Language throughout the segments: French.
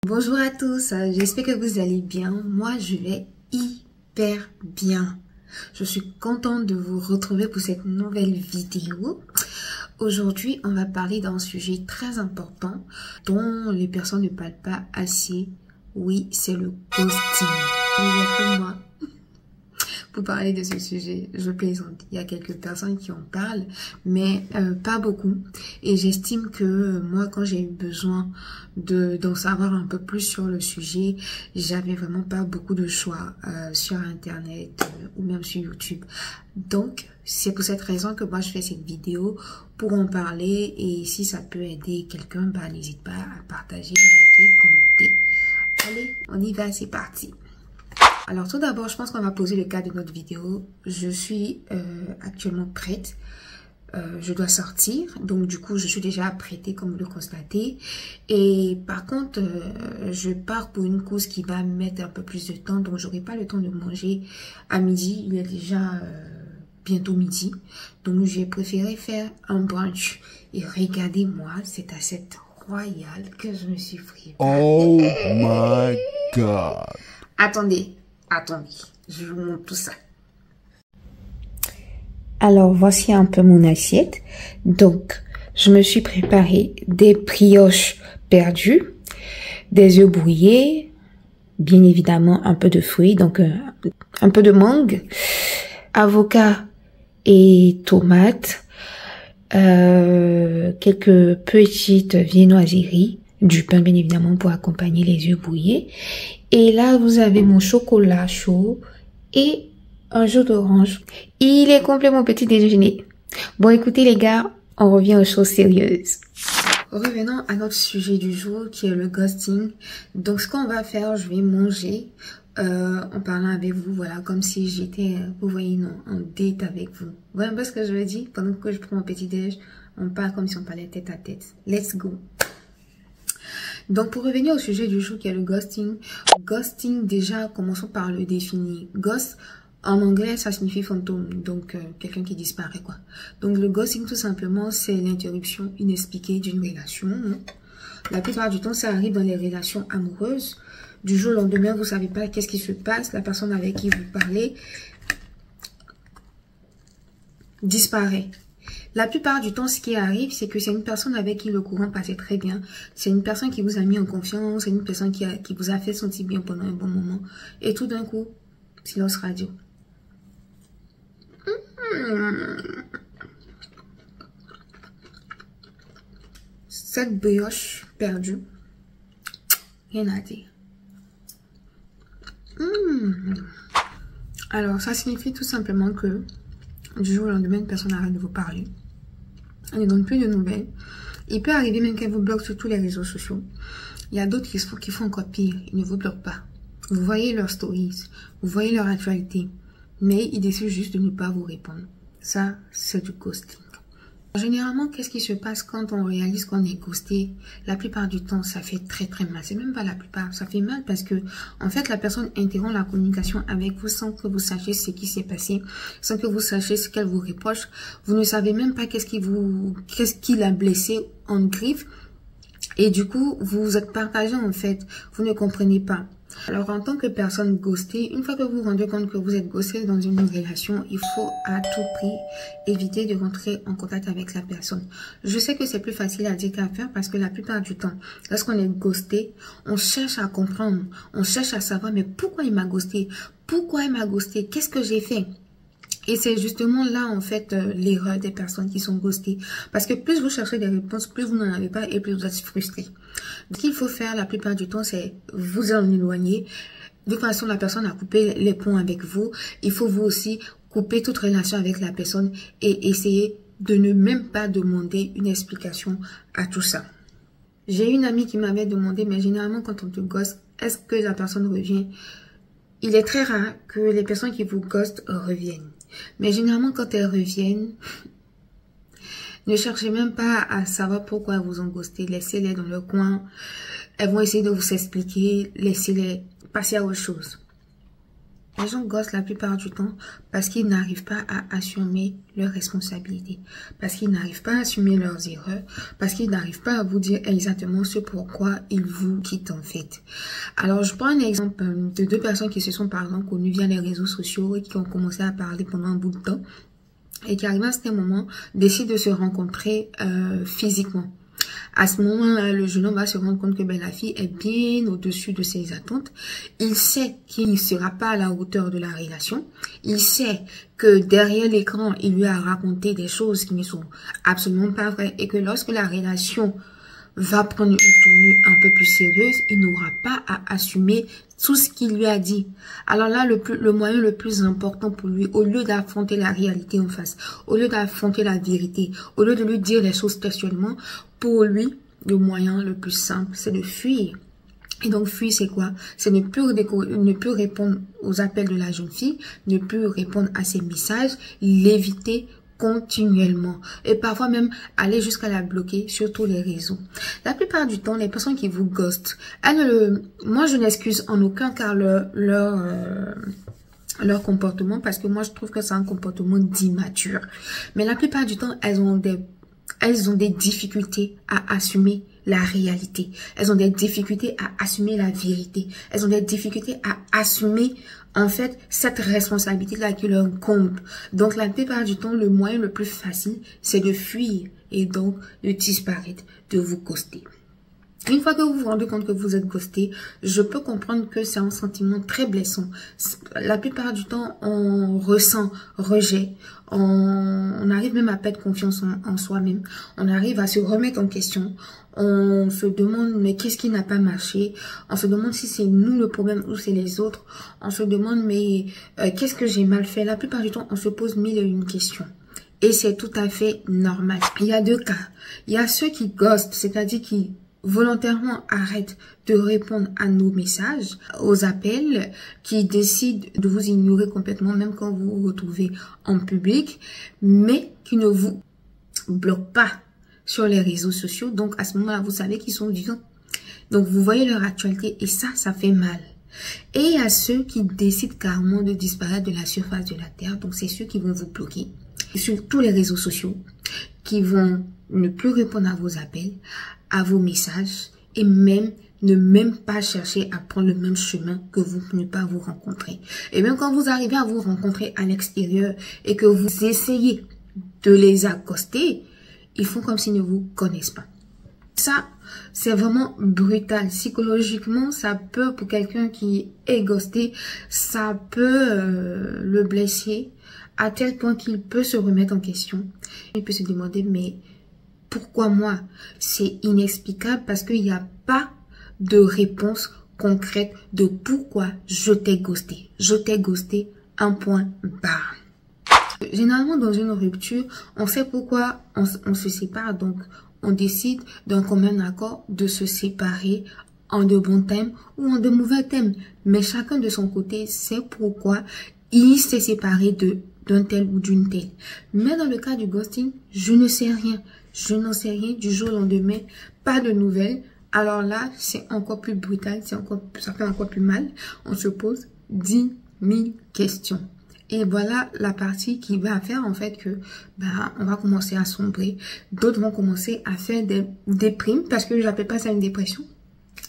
Bonjour à tous, j'espère que vous allez bien. Moi, je vais hyper bien. Je suis contente de vous retrouver pour cette nouvelle vidéo. Aujourd'hui, on va parler d'un sujet très important dont les personnes ne parlent pas assez. Oui, c'est le ghosting. Il y a que moi pour parler de ce sujet. Je plaisante. Il y a quelques personnes qui en parlent, mais pas beaucoup. Et j'estime que moi, quand j'ai eu besoin d'en savoir un peu plus sur le sujet, j'avais vraiment pas beaucoup de choix sur Internet ou même sur YouTube. Donc, c'est pour cette raison que moi, je fais cette vidéo pour en parler. Et si ça peut aider quelqu'un, bah, n'hésite pas à partager, liker, commenter. Allez, on y va, c'est parti. Alors tout d'abord, je pense qu'on va poser le cadre de notre vidéo. Je suis actuellement prête. Je dois sortir. Donc du coup, je suis déjà apprêtée comme vous le constatez. Et par contre, je pars pour une course qui va mettre un peu plus de temps. Donc j'aurai pas le temps de manger à midi. Il est déjà bientôt midi. Donc j'ai préféré faire un brunch. Et regardez-moi cette assiette royale que je me suis préparée. Oh my God. Attendez, je vous montre tout ça. Alors, voici un peu mon assiette. Donc, je me suis préparé des brioches perdues, des œufs brouillés, bien évidemment un peu de fruits, donc un peu de mangue, avocat et tomates, quelques petites viennoiseries, du pain bien évidemment pour accompagner les œufs brouillés. Et là, vous avez mon chocolat chaud et un jus d'orange. Il est complet mon petit déjeuner. Bon, écoutez les gars, on revient aux choses sérieuses. Revenons à notre sujet du jour qui est le ghosting. Donc, ce qu'on va faire, je vais manger en parlant avec vous, voilà, comme si j'étais, vous voyez, non, en date avec vous. Vous voyez un peu ce que je veux dire? Pendant que je prends mon petit déj, on parle comme si on parlait tête à tête. Let's go! Donc, pour revenir au sujet du jour qui est le ghosting. Ghosting, déjà, commençons par le définir. Ghost, en anglais, ça signifie fantôme. Donc, quelqu'un qui disparaît, quoi. Donc, le ghosting, tout simplement, c'est l'interruption inexpliquée d'une relation. La plupart du temps, ça arrive dans les relations amoureuses. Du jour au lendemain, vous savez pas qu'est-ce qui se passe. La personne avec qui vous parlez disparaît. La plupart du temps, ce qui arrive, c'est que c'est une personne avec qui le courant passait très bien. C'est une personne qui vous a mis en confiance. C'est une personne qui vous a fait sentir bien pendant un bon moment. Et tout d'un coup, silence radio. Cette brioche perdue, rien à dire. Alors, ça signifie tout simplement que du jour au lendemain, une personne arrête de vous parler. Elle ne donne plus de nouvelles. Il peut arriver même qu'elle vous bloque sur tous les réseaux sociaux. Il y a d'autres qui font encore pire. Ils ne vous bloquent pas. Vous voyez leurs stories. Vous voyez leur actualité. Mais ils décident juste de ne pas vous répondre. Ça, c'est du ghosting. Généralement, qu'est-ce qui se passe quand on réalise qu'on est ghosté? La plupart du temps, ça fait très très mal. C'est même pas la plupart. Ça fait mal parce que, en fait, la personne interrompt la communication avec vous sans que vous sachiez ce qui s'est passé, sans que vous sachiez ce qu'elle vous reproche. Vous ne savez même pas qu'est-ce qui l'a blessé en griffe. Et du coup, vous vous êtes partagé en fait. Vous ne comprenez pas. Alors, en tant que personne ghostée, une fois que vous vous rendez compte que vous êtes ghosté dans une relation, il faut à tout prix éviter de rentrer en contact avec la personne. Je sais que c'est plus facile à dire qu'à faire parce que la plupart du temps, lorsqu'on est ghosté, on cherche à comprendre, on cherche à savoir, mais pourquoi il m'a ghosté? Pourquoi il m'a ghosté? Qu'est-ce que j'ai fait? Et c'est justement là, en fait, l'erreur des personnes qui sont ghostées. Parce que plus vous cherchez des réponses, plus vous n'en avez pas et plus vous êtes frustré. Ce qu'il faut faire la plupart du temps, c'est vous en éloigner. De toute façon, la personne a coupé les ponts avec vous. Il faut vous aussi couper toute relation avec la personne et essayer de ne même pas demander une explication à tout ça. J'ai une amie qui m'avait demandé, mais généralement, quand on te ghoste, est-ce que la personne revient? Il est très rare que les personnes qui vous ghostent reviennent. Mais généralement, quand elles reviennent, ne cherchez même pas à savoir pourquoi elles vous ont ghosté. Laissez-les dans le coin. Elles vont essayer de vous expliquer. Laissez-les passer à autre chose. Les gens gossent la plupart du temps parce qu'ils n'arrivent pas à assumer leurs responsabilités, parce qu'ils n'arrivent pas à assumer leurs erreurs, parce qu'ils n'arrivent pas à vous dire exactement ce pourquoi ils vous quittent en fait. Alors je prends un exemple de deux personnes qui se sont par exemple connues via les réseaux sociaux et qui ont commencé à parler pendant un bout de temps et qui arrivent à un certain moment décident de se rencontrer physiquement. À ce moment-là, le jeune homme va se rendre compte que la fille est bien au-dessus de ses attentes. Il sait qu'il ne sera pas à la hauteur de la relation. Il sait que derrière l'écran, il lui a raconté des choses qui ne sont absolument pas vraies et que lorsque la relation va prendre une tournure un peu plus sérieuse, il n'aura pas à assumer tout ce qu'il lui a dit. Alors là, le moyen le plus important pour lui, au lieu d'affronter la réalité en face, au lieu d'affronter la vérité, au lieu de lui dire les choses textuellement, pour lui, le moyen le plus simple, c'est de fuir. Et donc, fuir, c'est quoi? C'est ne plus répondre aux appels de la jeune fille, ne plus répondre à ses messages, l'éviter continuellement et parfois même aller jusqu'à la bloquer sur tous les réseaux. La plupart du temps, les personnes qui vous ghostent, moi je n'excuse en aucun cas leur comportement parce que moi je trouve que c'est un comportement d'immature. Mais la plupart du temps, elles ont des difficultés à assumer la réalité. Elles ont des difficultés à assumer la vérité. Elles ont des difficultés à assumer en fait cette responsabilité-là qui leur incombe. Donc la plupart du temps, le moyen le plus facile, c'est de fuir et donc de disparaître, de vous ghoster. Une fois que vous vous rendez compte que vous êtes ghosté, je peux comprendre que c'est un sentiment très blessant. La plupart du temps, on ressent rejet, on arrive même à perdre confiance en soi-même, on arrive à se remettre en question, on se demande mais qu'est-ce qui n'a pas marché, on se demande si c'est nous le problème ou c'est les autres, on se demande mais qu'est-ce que j'ai mal fait. La plupart du temps, on se pose mille et une questions. Et c'est tout à fait normal. Il y a deux cas. Il y a ceux qui ghostent, c'est-à-dire qui volontairement arrêtent de répondre à nos messages, aux appels, qui décident de vous ignorer complètement, même quand vous vous retrouvez en public, mais qui ne vous bloquent pas sur les réseaux sociaux. Donc, à ce moment-là, vous savez qu'ils sont vivants. Donc, vous voyez leur actualité et ça fait mal. Et il y a ceux qui décident carrément de disparaître de la surface de la Terre. Donc, c'est ceux qui vont vous bloquer sur tous les réseaux sociaux, qui vont ne plus répondre à vos appels, à vos messages et ne pas chercher à prendre le même chemin que vous ne pas vous rencontrer. Et même quand vous arrivez à vous rencontrer à l'extérieur et que vous essayez de les accoster, ils font comme s'ils ne vous connaissent pas. Ça, c'est vraiment brutal. Psychologiquement, ça peut, pour quelqu'un qui est ghosté, ça peut le blesser à tel point qu'il peut se remettre en question. Il peut se demander, mais pourquoi moi? C'est inexplicable parce qu'il n'y a pas de réponse concrète de pourquoi je t'ai ghosté. Je t'ai ghosté, un point barre. Généralement, dans une rupture, on sait pourquoi on se sépare. Donc, on décide d'un commun accord de se séparer en de bons thèmes ou en de mauvais thèmes. Mais chacun de son côté sait pourquoi il s'est séparé d'un tel ou d'une telle. Mais dans le cas du ghosting, je ne sais rien. Je n'en sais rien du jour au lendemain, pas de nouvelles. Alors là, c'est encore plus brutal, ça fait encore plus mal. On se pose 10 000 questions. Et voilà la partie qui va faire en fait que on va commencer à sombrer. D'autres vont commencer à faire des déprimes parce que j'appelle pas ça une dépression.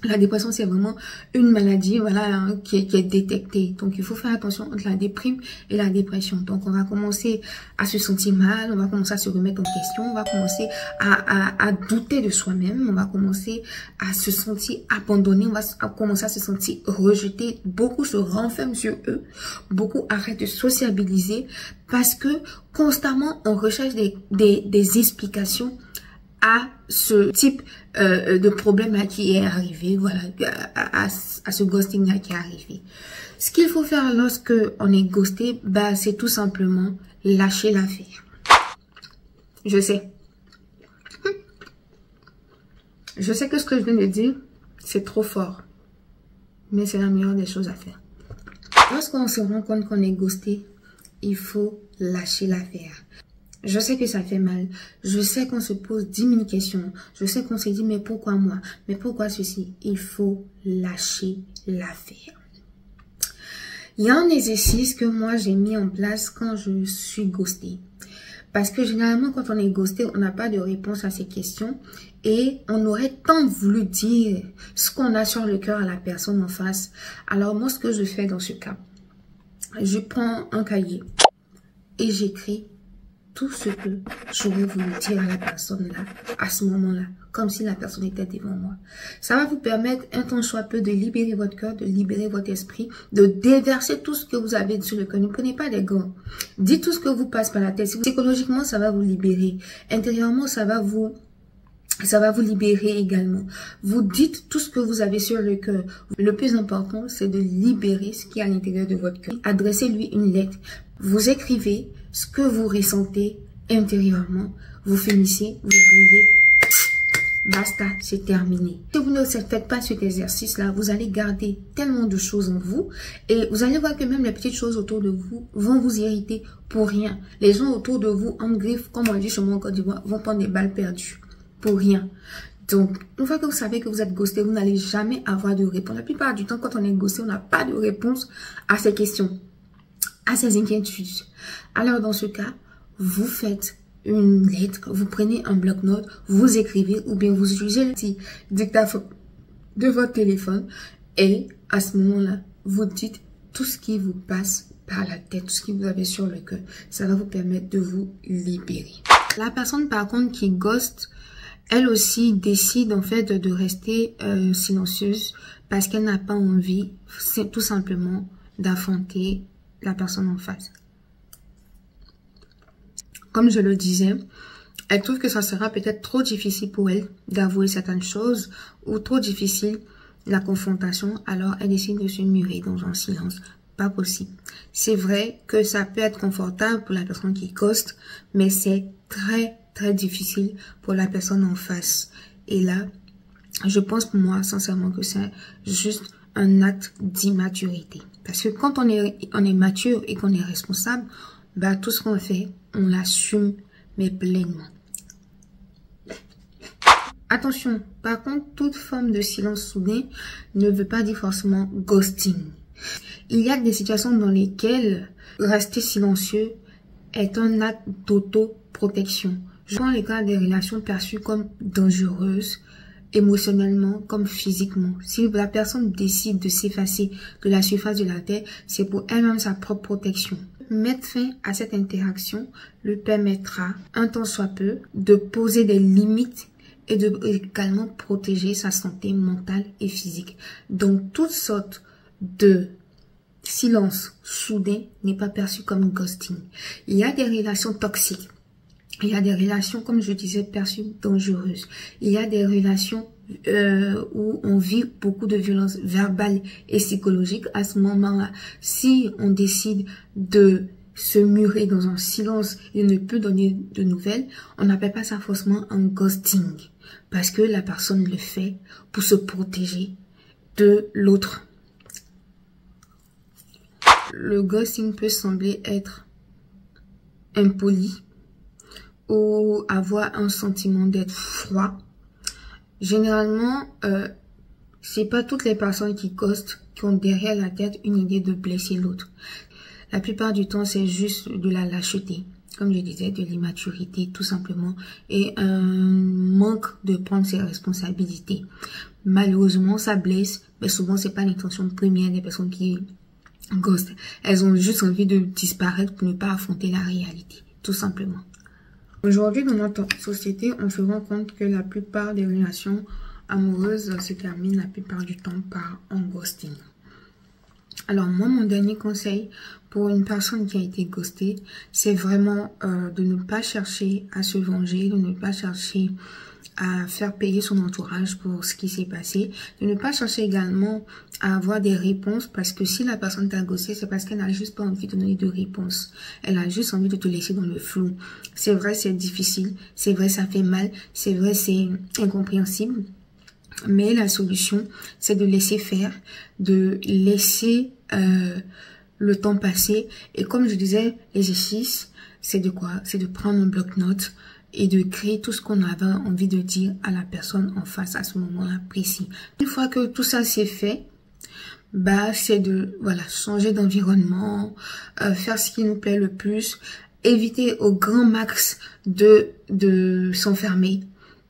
La dépression, c'est vraiment une maladie, voilà, qui est détectée. Donc, il faut faire attention entre la déprime et la dépression. Donc, on va commencer à se sentir mal, on va commencer à se remettre en question, on va commencer à douter de soi-même, on va commencer à se sentir abandonné, on va commencer à se sentir rejeté. Beaucoup se renferment sur eux, beaucoup arrêtent de sociabiliser parce que constamment, on recherche des explications à ce type de problème là qui est arrivé, voilà, à ce ghosting là qui est arrivé. Ce qu'il faut faire lorsque on est ghosté, c'est tout simplement lâcher l'affaire. Je sais que ce que je viens de dire, c'est trop fort, mais c'est la meilleure des choses à faire. Lorsqu'on se rend compte qu'on est ghosté, il faut lâcher l'affaire. Je sais que ça fait mal. Je sais qu'on se pose 10 000 questions. Je sais qu'on se dit, mais pourquoi moi? Mais pourquoi ceci? Il faut lâcher l'affaire. Il y a un exercice que moi j'ai mis en place quand je suis ghostée. Parce que généralement, quand on est ghosté, on n'a pas de réponse à ces questions. Et on aurait tant voulu dire ce qu'on a sur le cœur à la personne en face. Alors moi, ce que je fais dans ce cas, je prends un cahier et j'écris tout ce que j'aurais voulu dire à la personne là, à ce moment-là, comme si la personne était devant moi. Ça va vous permettre, un temps soit peu, de libérer votre cœur, de libérer votre esprit, de déverser tout ce que vous avez sur le cœur. Ne prenez pas des gants. Dites tout ce que vous passe par la tête. Psychologiquement, ça va vous libérer. Intérieurement, ça va vous libérer également. Vous dites tout ce que vous avez sur le cœur. Le plus important, c'est de libérer ce qui est à l'intérieur de votre cœur. Adressez-lui une lettre. Vous écrivez ce que vous ressentez intérieurement. Vous finissez, vous brûlez. Basta, c'est terminé. Si vous ne faites pas cet exercice-là, vous allez garder tellement de choses en vous et vous allez voir que même les petites choses autour de vous vont vous irriter pour rien. Les gens autour de vous, en griffe, comme on dit chez moi en Côte d'Ivoire, vont prendre des balles perdues pour rien. Donc, une fois que vous savez que vous êtes ghosté, vous n'allez jamais avoir de réponse. La plupart du temps, quand on est ghosté, on n'a pas de réponse à ces questions, à ces inquiétudes. Alors, dans ce cas, vous faites une lettre, vous prenez un bloc-notes, vous écrivez ou bien vous utilisez le petit dictaphone de votre téléphone et à ce moment-là, vous dites tout ce qui vous passe par la tête, tout ce que vous avez sur le cœur. Ça va vous permettre de vous libérer. La personne, par contre, qui ghost, elle aussi décide en fait de rester silencieuse parce qu'elle n'a pas envie, c'est tout simplement d'affronter la personne en face. Comme je le disais, elle trouve que ça sera peut-être trop difficile pour elle d'avouer certaines choses ou trop difficile la confrontation, alors elle décide de se murer dans un silence. Pas possible. C'est vrai que ça peut être confortable pour la personne qui ghost, mais c'est très difficile pour la personne en face. Et là, je pense pour moi sincèrement que c'est juste un acte d'immaturité. Parce que quand on est mature et qu'on est responsable, bah, tout ce qu'on fait, on l'assume, mais pleinement. Attention, par contre, toute forme de silence soudain ne veut pas dire forcément ghosting. Il y a des situations dans lesquelles rester silencieux est un acte d'autoprotection. Je prends le cas des relations perçues comme dangereuses, émotionnellement comme physiquement. Si la personne décide de s'effacer de la surface de la terre, c'est pour elle-même sa propre protection. Mettre fin à cette interaction lui permettra, un temps soit peu, de poser des limites et de également protéger sa santé mentale et physique. Donc, toutes sortes de silence soudain n'est pas perçu comme ghosting. Il y a des relations toxiques. Il y a des relations, comme je disais, perçues dangereuses. Il y a des relations où on vit beaucoup de violences verbales et psychologiques. À ce moment-là, si on décide de se murer dans un silence et ne peut donner de nouvelles, on n'appelle pas ça forcément un ghosting. Parce que la personne le fait pour se protéger de l'autre. Le ghosting peut sembler être impoli ou avoir un sentiment d'être froid. Généralement, c'est pas toutes les personnes qui ghostent qui ont derrière la tête une idée de blesser l'autre. La plupart du temps, c'est juste de la lâcheté, comme je disais, de l'immaturité tout simplement, et un manque de prendre ses responsabilités. Malheureusement, ça blesse, mais souvent c'est pas l'intention première des personnes qui ghostent. Elles ont juste envie de disparaître pour ne pas affronter la réalité, tout simplement. Aujourd'hui, dans notre société, on se rend compte que la plupart des relations amoureuses se terminent la plupart du temps par un ghosting. Alors moi, mon dernier conseil pour une personne qui a été ghostée, c'est vraiment de ne pas chercher à se venger, de ne pas chercher à faire payer son entourage pour ce qui s'est passé, de ne pas chercher également à avoir des réponses, parce que si la personne t'a ghosté, c'est parce qu'elle n'a juste pas envie de donner de réponses. Elle a juste envie de te laisser dans le flou. C'est vrai, c'est difficile, c'est vrai, ça fait mal, c'est vrai, c'est incompréhensible. Mais la solution, c'est de laisser faire, de laisser le temps passer. Et comme je disais, l'exercice, c'est de quoi? C'est de prendre un bloc-notes et de créer tout ce qu'on avait envie de dire à la personne en face à ce moment-là précis. Une fois que tout ça c'est fait, bah, c'est de, voilà, changer d'environnement, faire ce qui nous plaît le plus, éviter au grand max de s'enfermer,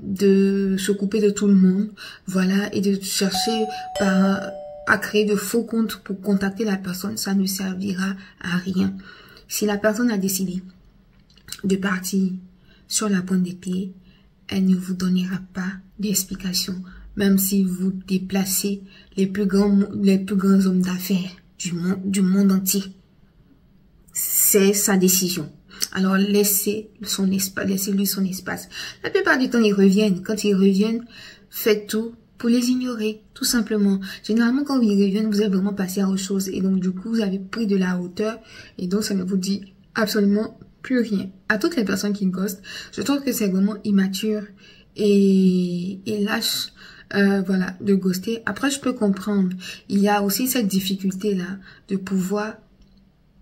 de se couper de tout le monde, voilà, et de chercher à créer de faux comptes pour contacter la personne. Ça ne servira à rien. Si la personne a décidé de partir sur la pointe des pieds, elle ne vous donnera pas d'explication, même si vous déplacez les plus grands hommes d'affaires du monde entier. C'est sa décision. Alors laissez-lui son espace. La plupart du temps, ils reviennent. Quand ils reviennent, faites tout pour les ignorer, tout simplement. Généralement, quand ils reviennent, vous êtes vraiment passé à autre chose. Et donc, du coup, vous avez pris de la hauteur. Et donc, ça ne vous dit absolument plus rien. À toutes les personnes qui ghostent, je trouve que c'est vraiment immature et lâche, voilà, de ghoster. Après, je peux comprendre. Il y a aussi cette difficulté-là de pouvoir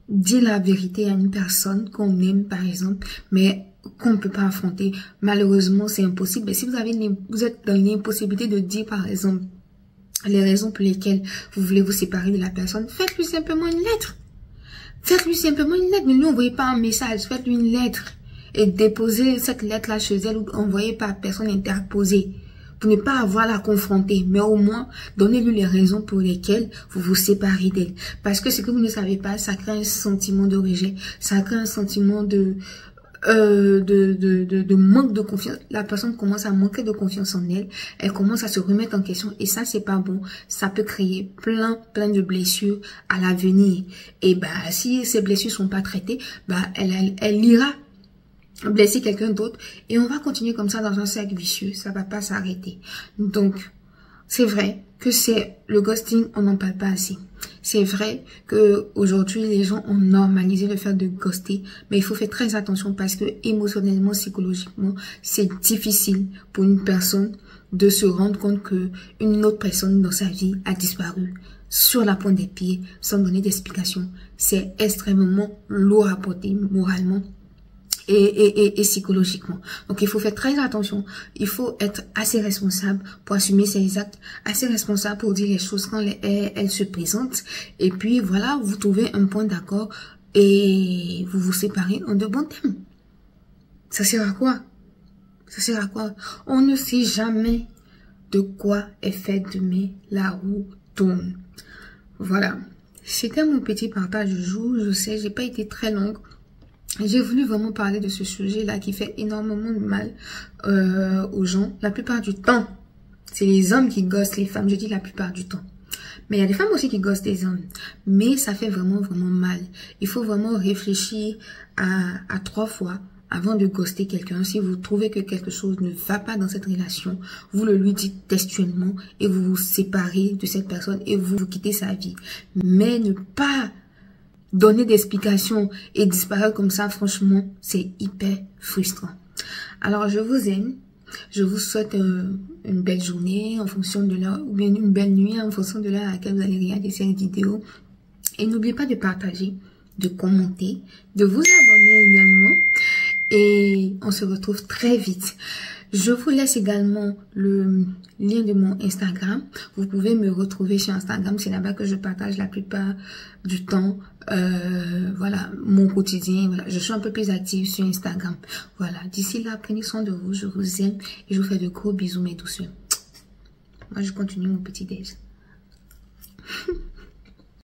dire la vérité à une personne qu'on aime, par exemple, mais qu'on ne peut pas affronter. Malheureusement, c'est impossible. Mais si vous êtes dans l'impossibilité de dire, par exemple, les raisons pour lesquelles vous voulez vous séparer de la personne, faites-lui simplement une lettre. Faites-lui simplement une lettre. Ne lui envoyez pas un message. Faites-lui une lettre. Et déposez cette lettre-là chez elle ou envoyez par personne interposée. Pour ne pas avoir à la confronter, mais au moins, donnez-lui les raisons pour lesquelles vous vous séparez d'elle. Parce que ce que vous ne savez pas, ça crée un sentiment de rejet, ça crée un sentiment de manque de confiance. La personne commence à manquer de confiance en elle, elle commence à se remettre en question et ça, c'est pas bon. Ça peut créer plein de blessures à l'avenir. Et bah, si ces blessures sont pas traitées, bah, elle ira blesser quelqu'un d'autre et on va continuer comme ça dans un cercle vicieux, ça va pas s'arrêter. Donc c'est vrai que c'est le ghosting, on n'en parle pas assez. C'est vrai que aujourd'hui les gens ont normalisé le fait de ghoster, mais il faut faire très attention parce que émotionnellement, psychologiquement, c'est difficile pour une personne de se rendre compte que une autre personne dans sa vie a disparu sur la pointe des pieds sans donner d'explication. C'est extrêmement lourd à porter moralement et psychologiquement. Donc il faut faire très attention. Il faut être assez responsable pour assumer ses actes, assez responsable pour dire les choses quand elles se présentent. Et puis voilà, vous trouvez un point d'accord et vous vous séparez en de bons termes. Ça sert à quoi? Ça sert à quoi? On ne sait jamais de quoi est fait demain, la roue tourne. Voilà. C'était mon petit partage du jour. Je sais, j'ai pas été très longue. J'ai voulu vraiment parler de ce sujet-là qui fait énormément de mal aux gens. La plupart du temps, c'est les hommes qui ghostent les femmes. Je dis la plupart du temps. Mais il y a des femmes aussi qui ghostent des hommes. Mais ça fait vraiment mal. Il faut vraiment réfléchir à 3 fois avant de ghoster quelqu'un. Si vous trouvez que quelque chose ne va pas dans cette relation, vous le lui dites textuellement et vous vous séparez de cette personne et vous quittez sa vie. Mais ne pas donner d'explications et disparaître comme ça, franchement, c'est hyper frustrant. Alors, je vous aime. Je vous souhaite une belle journée en fonction de l'heure, ou bien une belle nuit en fonction de l'heure à laquelle vous allez regarder cette vidéo. Et n'oubliez pas de partager, de commenter, de vous abonner également. Et on se retrouve très vite. Je vous laisse également le lien de mon Instagram. Vous pouvez me retrouver sur Instagram. C'est là-bas que je partage la plupart du temps. Voilà, mon quotidien. Voilà, je suis un peu plus active sur Instagram. Voilà, d'ici là, prenez soin de vous. Je vous aime et je vous fais de gros bisous, mes douceurs. Moi, je continue mon petit déj.